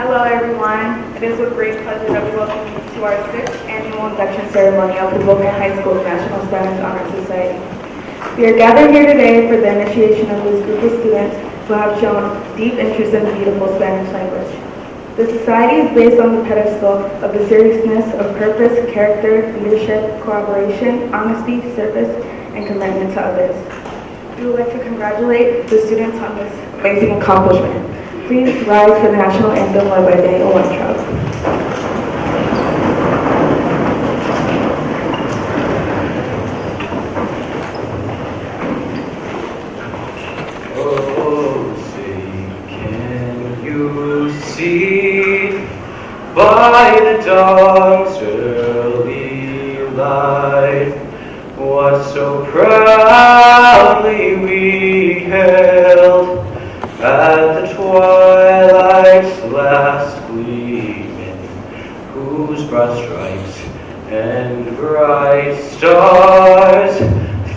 Hello everyone. It is with great pleasure that we welcome you to our 6th annual induction ceremony of Hoboken High School's National Spanish Honor Society. We are gathered here today for the initiation of this group of students who have shown deep interest in the beautiful Spanish language. The society is based on the pedestal of the seriousness of purpose, character, leadership, cooperation, honesty, service, and commitment to others. We would like to congratulate the students on this amazing accomplishment. Please rise for the national anthem led by Daniel Weintraub. Oh, say, can you see by the dawn's early light what so proudly we held at the twilight's last gleaming, whose broad stripes and bright stars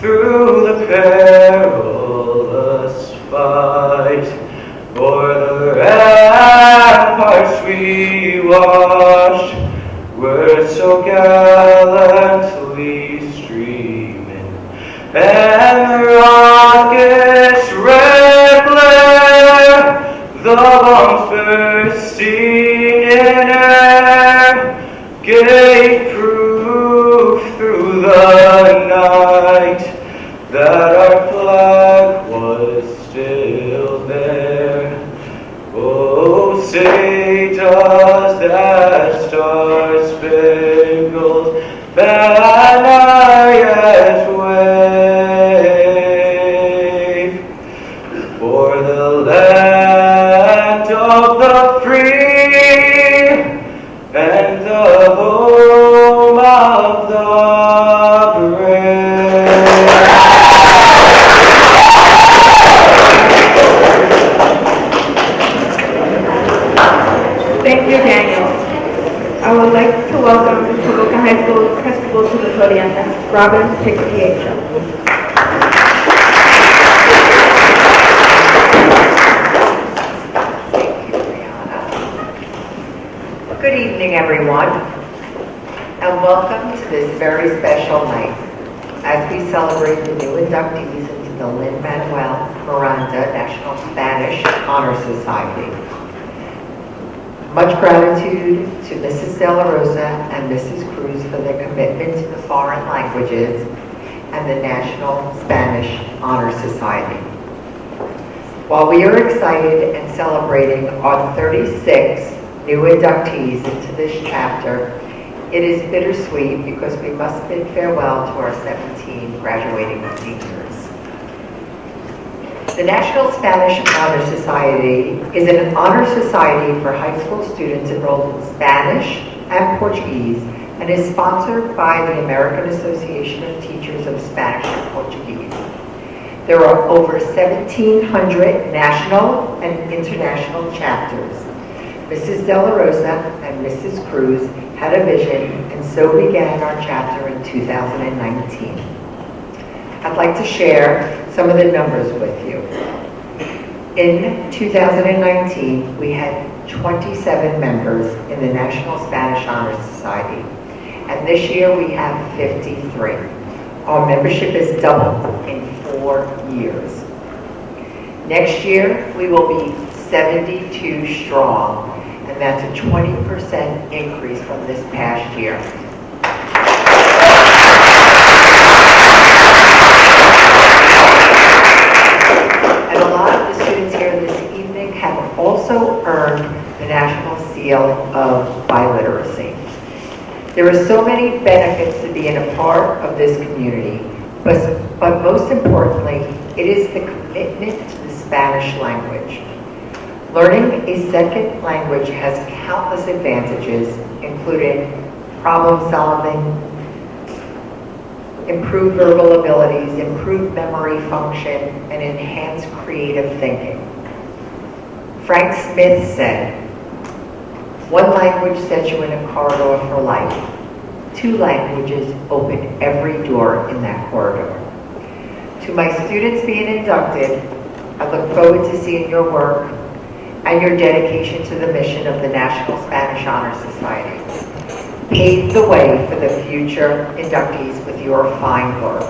through the perilous fight o'er the ramparts we watched were so gallantly streaming, and the rocket's red glare, the bombs bursting in air, gave proof through the night that our flag was still there. Oh, say does that star-spangled banner yet wave for the land of the free and the home of the brave? Thank you, Daniel. I would like to welcome Hoboken High School principal to the podium, Robin Picapietro. Good evening, everyone, and welcome to this very special night as we celebrate the new inductees into the Lin-Manuel Miranda National Spanish Honor Society. Much gratitude to Mrs. De La Rosa and Mrs. Cruz for their commitment to the foreign languages and the National Spanish Honor Society. While we are excited and celebrating our 36 new inductees into this chapter, it is bittersweet because we must bid farewell to our 17 graduating seniors. The National Spanish Honor Society is an honor society for high school students enrolled in Spanish and Portuguese and is sponsored by the American Association of Teachers of Spanish and Portuguese. There are over 1,700 national and international chapters. Mrs. De La Rosa and Mrs. Cruz had a vision, and so began our chapter in 2019. I'd like to share some of the numbers with you. In 2019, we had 27 members in the National Spanish Honor Society, and this year we have 53. Our membership is doubled in 4 years. Next year, we will be 72 strong, and that's a 20% increase from this past year. And a lot of the students here this evening have also earned the National Seal of Biliteracy. There are so many benefits to being a part of this community, but most importantly, it is the commitment to the Spanish language. Learning a second language has countless advantages, including problem solving, improved verbal abilities, improved memory function, and enhanced creative thinking. Frank Smith said, "One language sets you in a corridor for life. 2 languages open every door in that corridor." To my students being inducted, I look forward to seeing your work and your dedication to the mission of the National Spanish Honor Society. Pave the way for the future inductees with your fine work.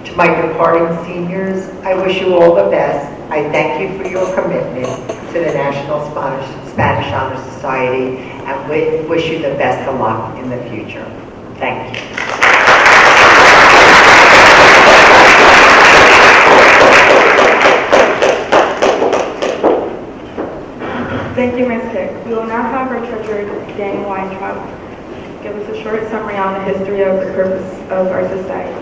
To my departing seniors, I wish you all the best. I thank you for your commitment to the National Spanish Honor Society and wish you the best of luck in the future. Thank you. Thank you, Ms. Hicks. We will now have our treasurer, Danny Weintraub, give us a short summary on the history of the purpose of our society.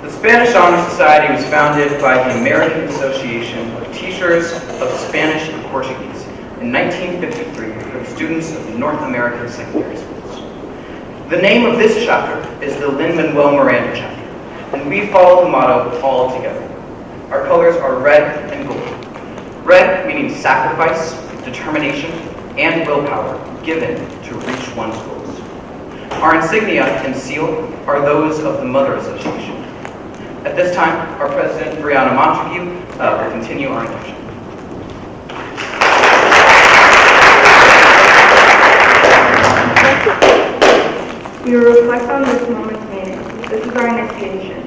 The Spanish Honor Society was founded by the American Association of Teachers of Spanish and Portuguese in 1953 for the students of the North American secondary schools. The name of this chapter is the Lin-Manuel Miranda chapter, and we follow the motto all together. Our colors are red and gold. Red meaning sacrifice, determination, and willpower given to reach one's goals. Our insignia and seal are those of the Mother Association. At this time, our president, Brianna Montague, will continue our induction. We will reflect on this moment's meaning. This is our initiation.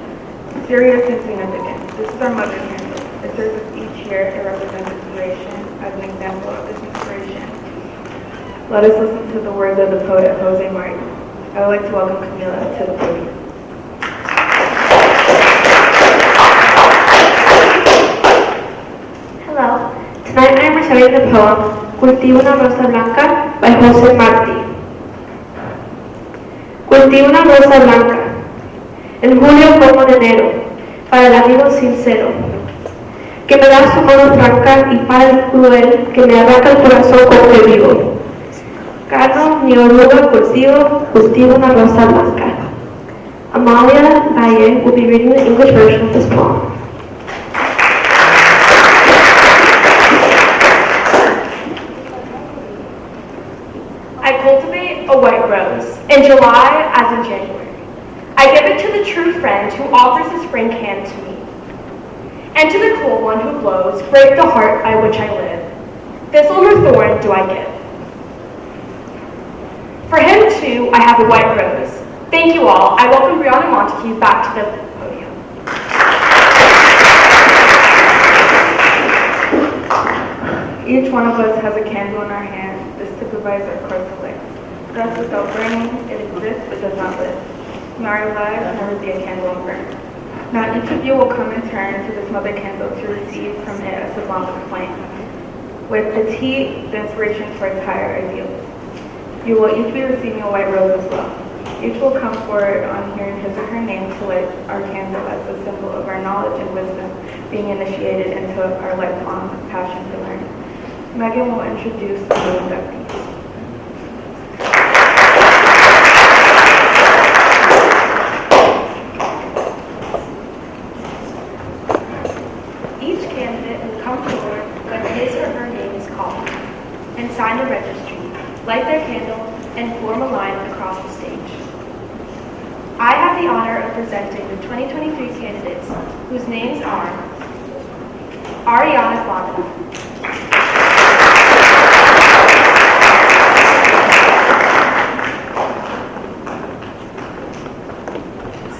Serious and significant. This is our mother candle. It serves us each year. It represents inspiration. As an example of this inspiration, let us listen to the words of the poet Jose Marti. I would like to welcome Camila to the podium. Hello. Tonight I am reciting the poem Cultivo una rosa blanca by Jose Marti. Cultivo una rosa blanca, en julio como en enero, para el amigo sincero, que me da su mano franca y para el cruel que me arranca el corazón con que vivo. Carno ni oruga cultivo una rosa blanca. Amalia Valle will be reading the English version of this poem. I cultivate a white rose, in July as in January. I give it to the true friend who offers his spring hand to me. And to the cool one who blows, break the heart by which I live. Thistle or thorn do I give. For him too, I have a white rose. Thank you all. I welcome Brianna Montague back to the podium. Each one of us has a candle in our hand. This typifies our course of life. Thus, without burning, it exists but does not live. In our lives, never be a candle and burn. Now each of you will come in turn to this mother candle to receive from it a sublime flame. With the tea, the inspiration towards higher ideals. You will each be receiving a white rose as well. Each will come forward on hearing his or her name to light our candle as a symbol of our knowledge and wisdom being initiated into our lifelong passion to learn. Megan will introduce the new inductees. Each candidate will come forward when his or her name is called and sign a registry, light their candle, and form a line across the stage. I have the honor of presenting the 2023 candidates whose names are Ariana Bonda,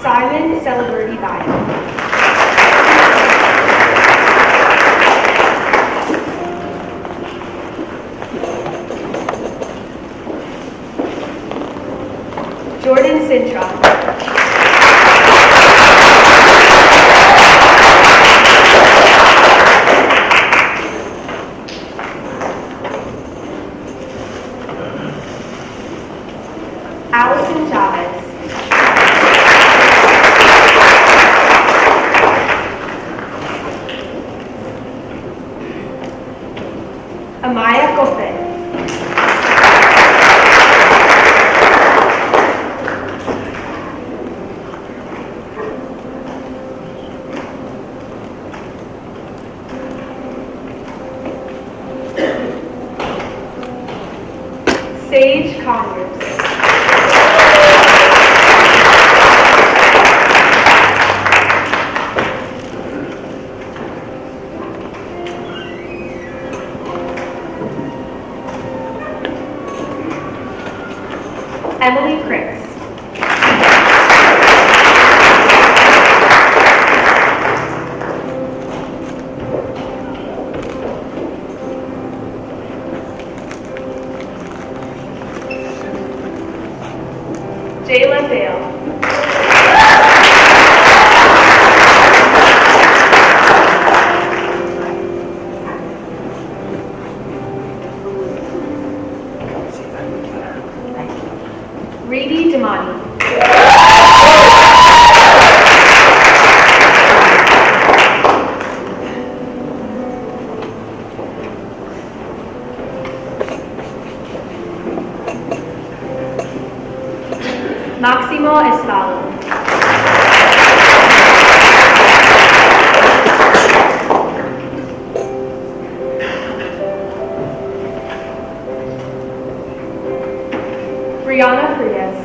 Simon Celebrity Biden, Jordan Sintra, Allison Chavez, Gonzalo. Brianna Frias.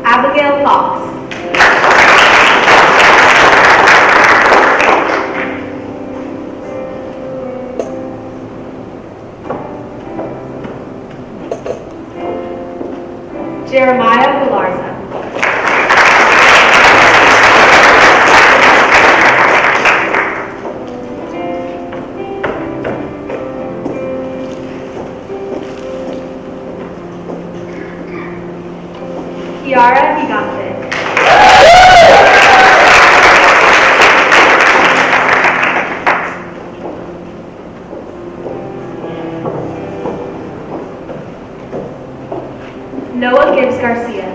Abigail Fox. Jeremiah Galarza. Kiara Gigante. Noah Gibbs Garcia.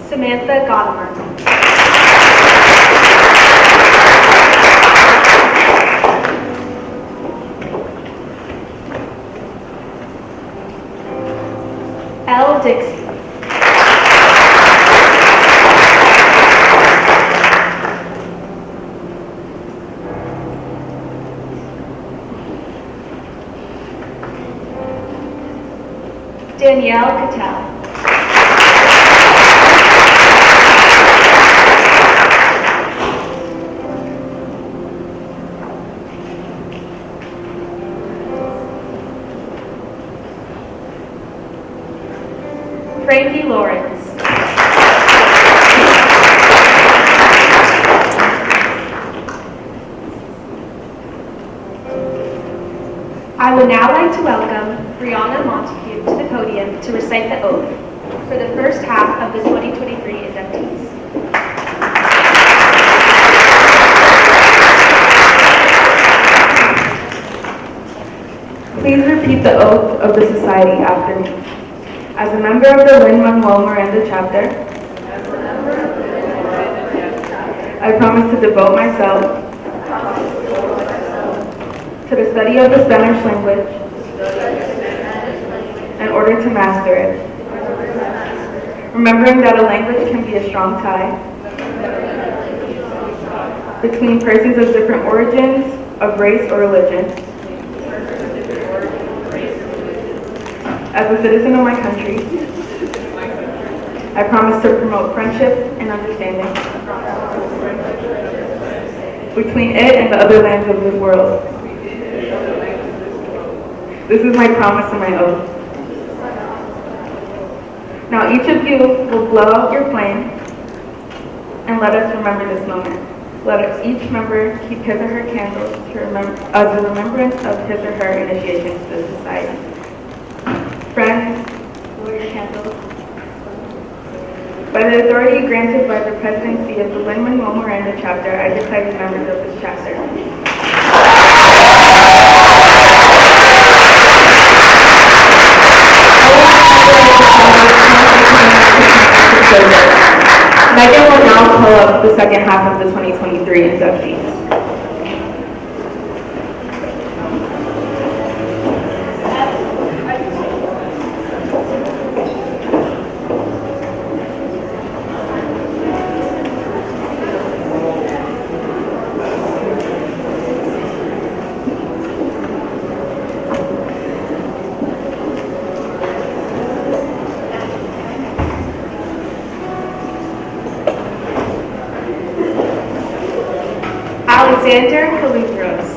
Samantha Godimer. Elle Dixie. Danielle Cattell. Frankie Lawrence. I would now like to welcome Brianna Montague to the podium to recite the oath for the first half of the 2023 inductees. Please repeat the oath of the Society after me. As a member of the Lin-Manuel Miranda chapter, I promise to devote myself to the study of the Spanish language in order to master it, remembering that a language can be a strong tie between persons of different origins, of race or religion. As a citizen of my country, I promise to promote friendship and understanding between it and the other lands of this world. This is my promise and my oath. Now each of you will blow out your flame and let us remember this moment. Let us each member keep his or her candles as a remembrance of his or her initiation to the society. Friends, blow your candles. By the authority granted by the presidency of the Lin-Manuel Miranda chapter, I declare you members of this chapter. Megan will now pull up the second half of the 2023 inductees. Alexander Kalutros.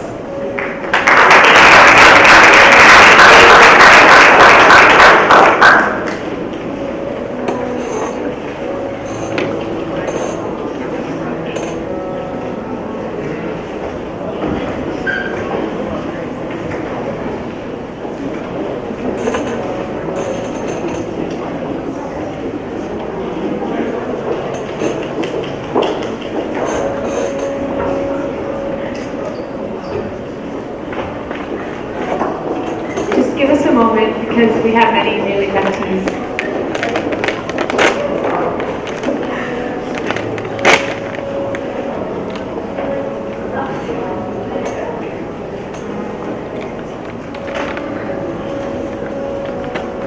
because we have many new inductees.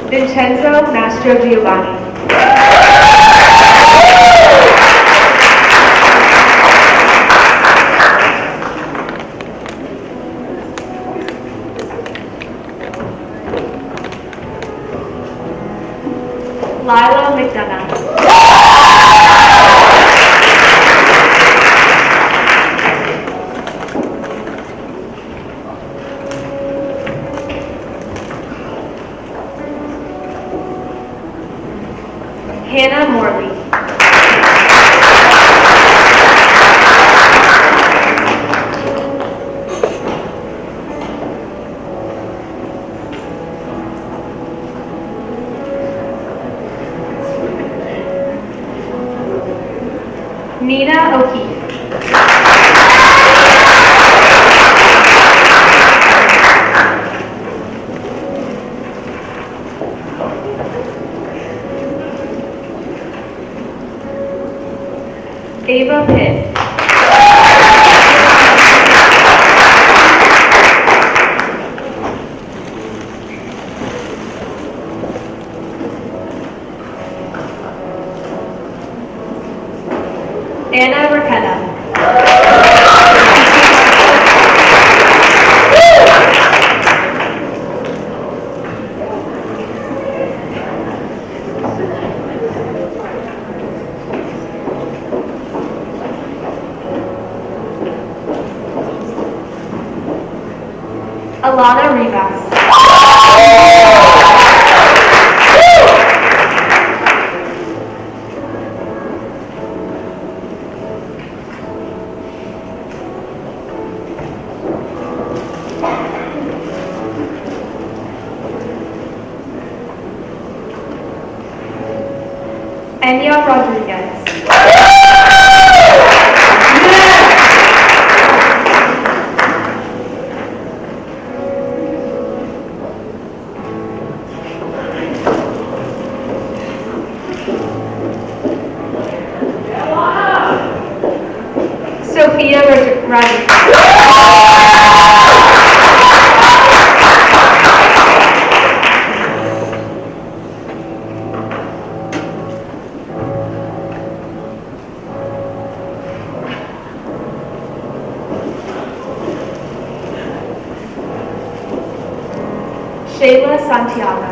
Vincenzo Mastro Giovanni. Lila McDonough. Hannah Morley. Nina O'Keefe. Ava Pitt. Anna Raqueta. Alana Rivas. Enya Rodriguez. Sophia Rodriguez. Shayla Santiago.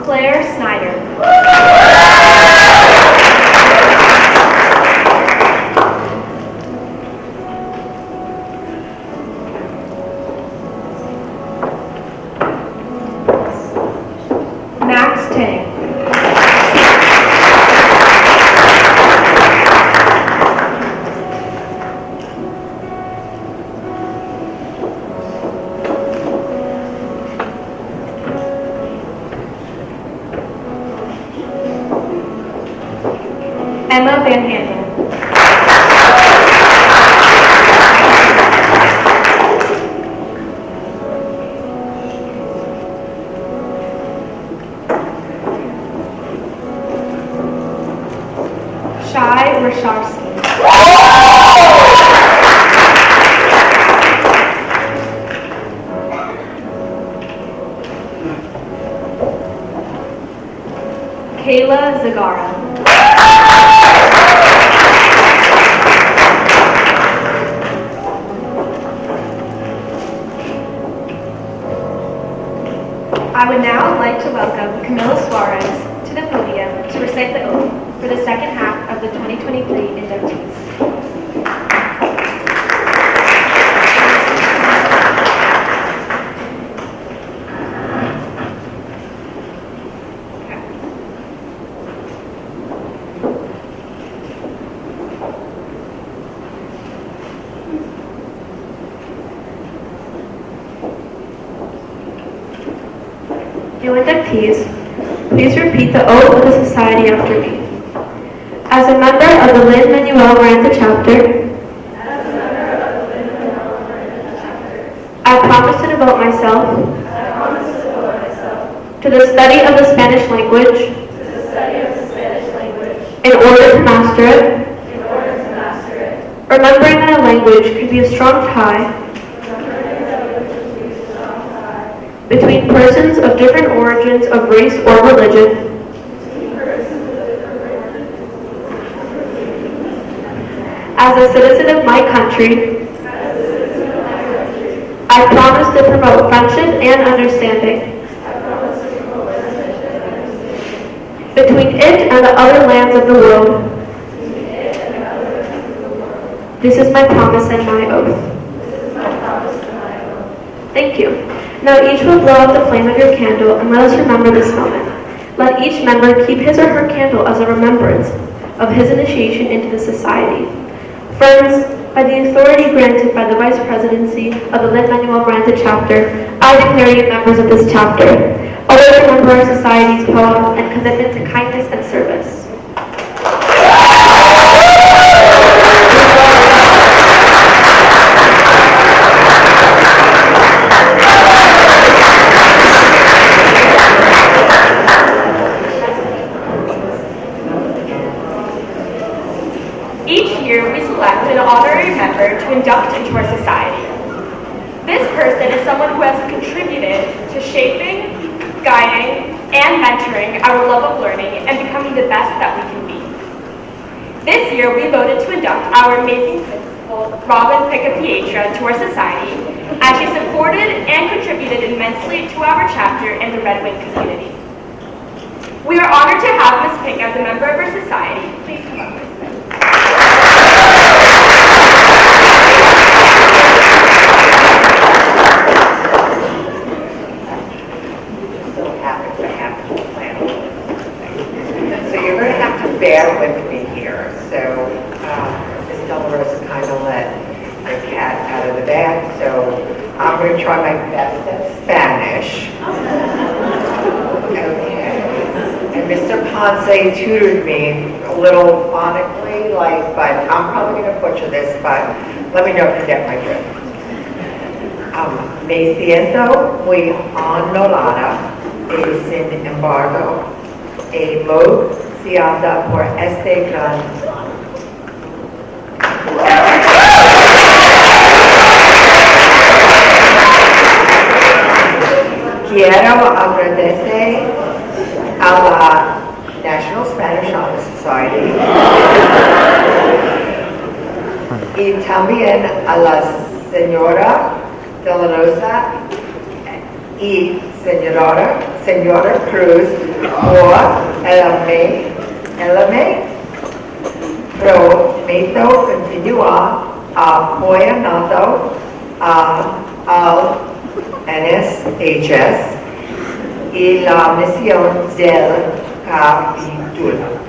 Claire Snyder. Max Tang. Emma Van Handel. Shai Rasharski. Kayla Zagara. I would now like to welcome Camila Suarez to the podium to recite the oath for the second half of the 2023 inductees. New inductees, please repeat the oath of the Society after me. As a member of the Lin-Manuel Miranda chapter, I promise to devote myself to the study of the Spanish language in order to master it, remembering that a language can be a strong tie between persons of different origins of race or religion. As a citizen of my country, I promise to promote friendship and understanding between it and the other lands of the world. This is my promise and my oath. Thank you. Now each will blow out the flame of your candle and let us remember this moment. Let each member keep his or her candle as a remembrance of his initiation into the society. Friends, by the authority granted by the Vice Presidency of the Lin-Manuel Miranda chapter, I declare you members of this chapter. Always remember our society's poem and commitment to kindness and service. Each year, we select an honorary member to induct into our society. This person is someone who has contributed to shaping, guiding, and mentoring our love of learning and becoming the best that we can be. This year, we voted to induct our amazing principal, Robin Picapietra, to our society, as she supported and contributed immensely to our chapter and the Red Wing community. We are honored to have Ms. Pick as a member of our society. Please come up, Ms. Pick. Bear with me here. So Ms. Dolores kind of let the cat out of the bag, so I'm going to try my best at Spanish. Okay. And Mr. Ponce tutored me a little phonically, but I'm probably going to butcher this, but let me know if you get my drift. Me siento muy honorada y sin embargo, emocionada por este gran quiero agradecer a la National Spanish Honor Society y también a la señora De La Rosa y señora Cruz por prometo continuar apoyando al NSHS y la misión del capítulo.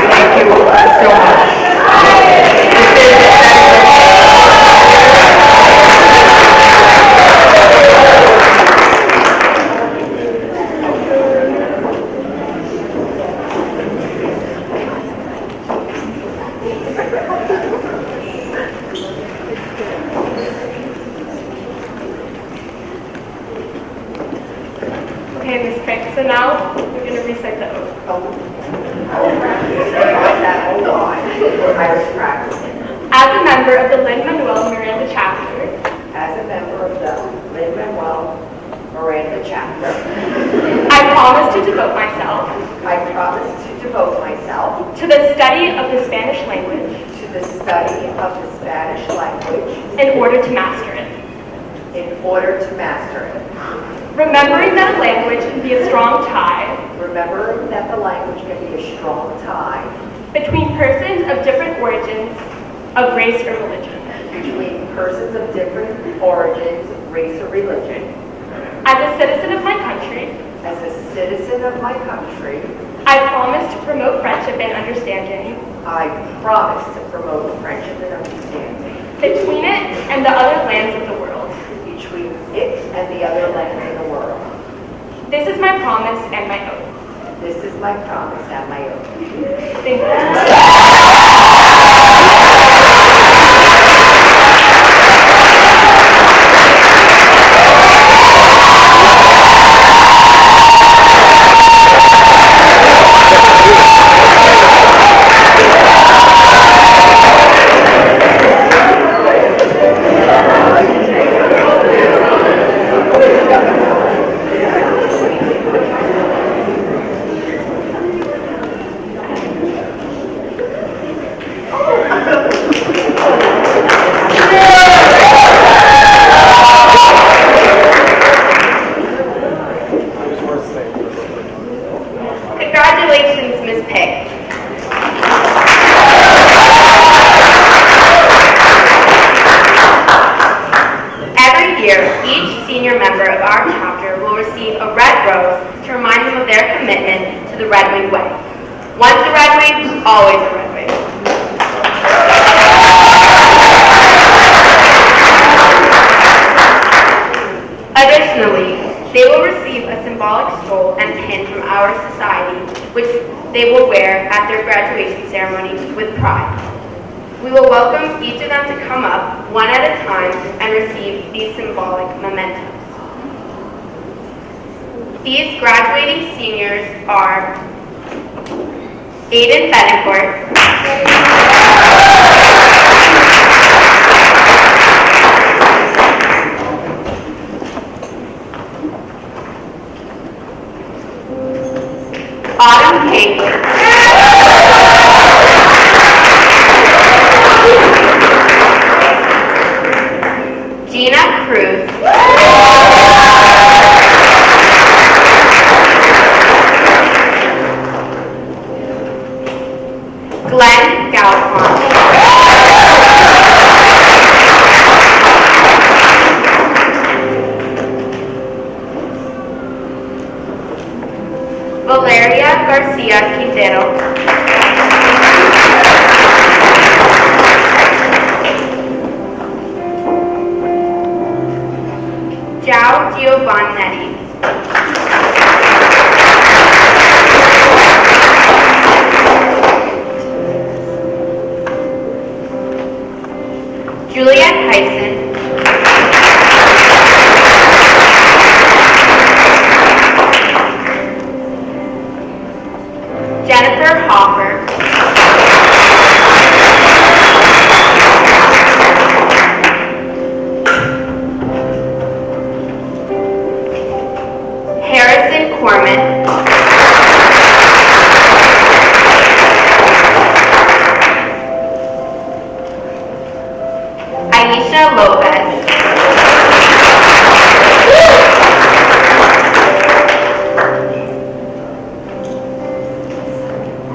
Thank you so much. Okay, Ms. Crick, so now we're going to recite the oath. I was practicing. As a member of the Lin-Manuel Miranda chapter, As a member of the Lin-Manuel Miranda chapter, I promise to devote myself I promise to devote myself to the study of the Spanish language to the study of the Spanish language in order to master it. in order to master it. Remembering that a language can be a strong tie Remember that the language can be a strong tie between persons of different origins of race or religion. between persons of different origins, race, or religion. As a citizen of my country, As a citizen of my country, I promise to promote friendship and understanding I promise to promote friendship and understanding between it and the other lands of the world. between it and the other lands in the world. This is my promise and my oath. This is my promise and my oath. Thank you. Congratulations, Ms. Pick. Every year, each senior member of our chapter will receive a red rose to remind them of their commitment to the Red Wing Way. Once a Red Wing, always a Red Wing. Additionally, they will receive a symbolic stole and pin from our society, which they will wear at their graduation ceremony with pride. We will welcome each of them to come up one at a time and receive these symbolic mementos. These graduating seniors are Aiden Betancourt, Autumn Cagle, Gina Cruz, Glenn Galfond, Valeria Garcia Quintero, João Giovannetti, Juliet Hyson, Jennifer Hoffer, Harrison Corman, Aisha Lopez,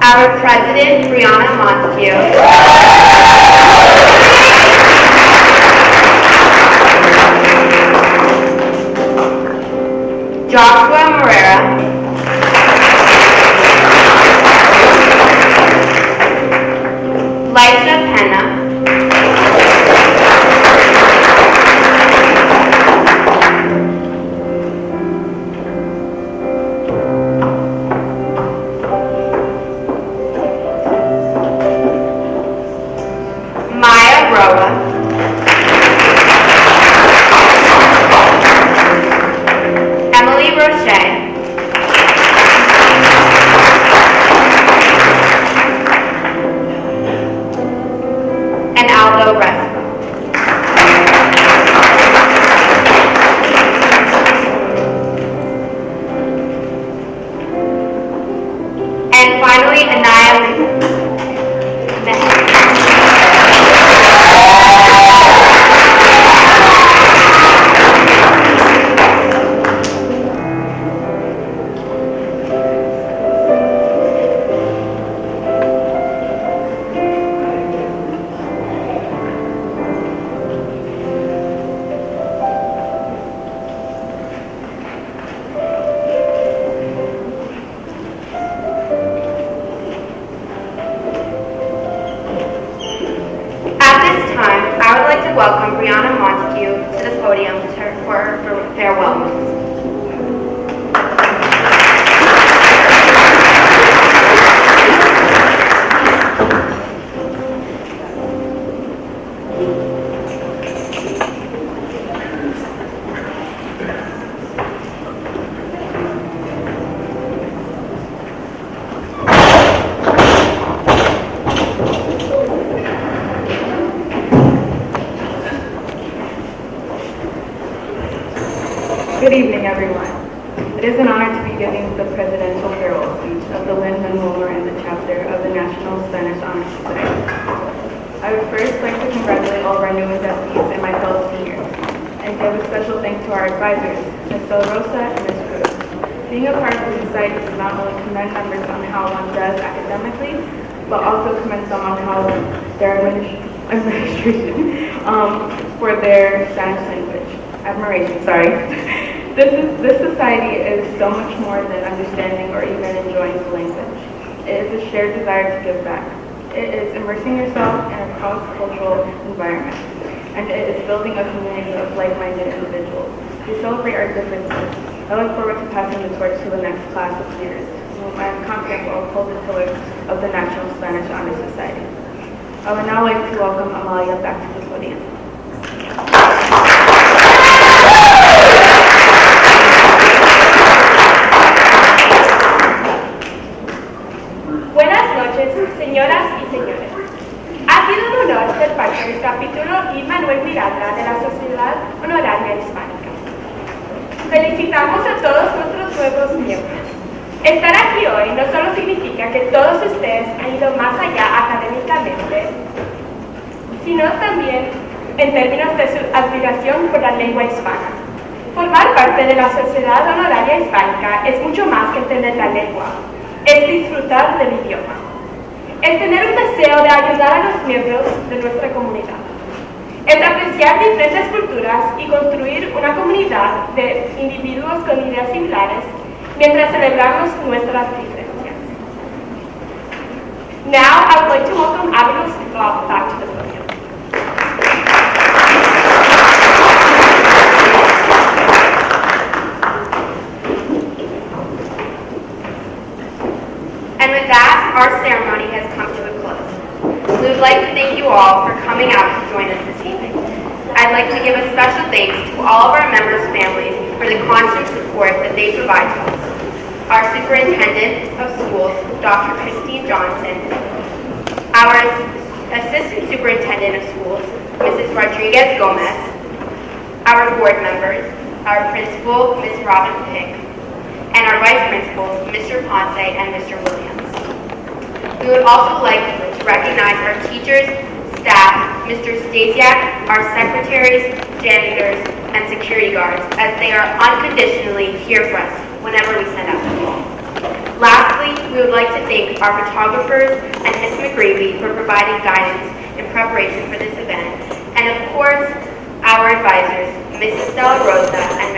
our president, Brianna Montague, Joshua Morera, Laisha Pena, Maya Roa, Emily Roche, podium for farewell moves. Good evening, everyone. It is an honor to be giving the presidential farewell speech of the Lin-Manuel Miranda chapter of the National Spanish Honor Society. I would first like to congratulate all of our new inductees and my fellow seniors, and give a special thanks to our advisors, Ms. Del Rosa and Ms. Cruz. Being a part of the society does not only commend members on how one does academically, but also commend them on how their administration for their Spanish language. Admiration, sorry. This society is so much more than understanding or even enjoying the language. It is a shared desire to give back. It is immersing yourself in a cross-cultural environment, and it is building a community of like-minded individuals. We celebrate our differences. I look forward to passing the torch to the next class of leaders, whom I am confident will uphold the pillars of the National Spanish Honor Society. I would now like to welcome Amalia back to the podium. Buenas noches, señoras y señores. Ha sido un honor ser parte del capítulo Manuel Miranda de la Sociedad Honraria Hispánica. Felicitamos a todos nuestros nuevos miembros. Estar aquí hoy no solo significa que todos ustedes han ido más allá académicamente, sino también en términos de su admiración por la lengua hispana. Formar parte de la Sociedad Honoraria Hispánica es mucho más que entender la lengua. Es disfrutar del idioma. Es tener un deseo de ayudar a los miembros de nuestra comunidad. Es apreciar diferentes culturas y construir una comunidad de individuos con ideas similares mientras celebramos nuestras diferencias. Now, I would like to welcome Abigail Scott back to the podium. And with that, our ceremony has come to a close. We would like to thank you all for coming out to join us this evening. I'd like to give a special thanks to all of our members' families for the constant support that they provide to us. Our Superintendent of Schools, Dr. Christine Johnson, our Assistant Superintendent of Schools, Mrs. Rodriguez Gomez, our board members, our Principal, Ms. Robin Pick, and our Vice Principals, Mr. Ponce and Mr. Williams. We would also like to recognize our teachers, staff, Mr. Stasiak, our secretaries, janitors, and security guards, as they are unconditionally here for us whenever we send out the call. Lastly, we would like to thank our photographers and Ms. McGreevy for providing guidance in preparation for this event, and of course, our advisors, Mrs. Della Rosa and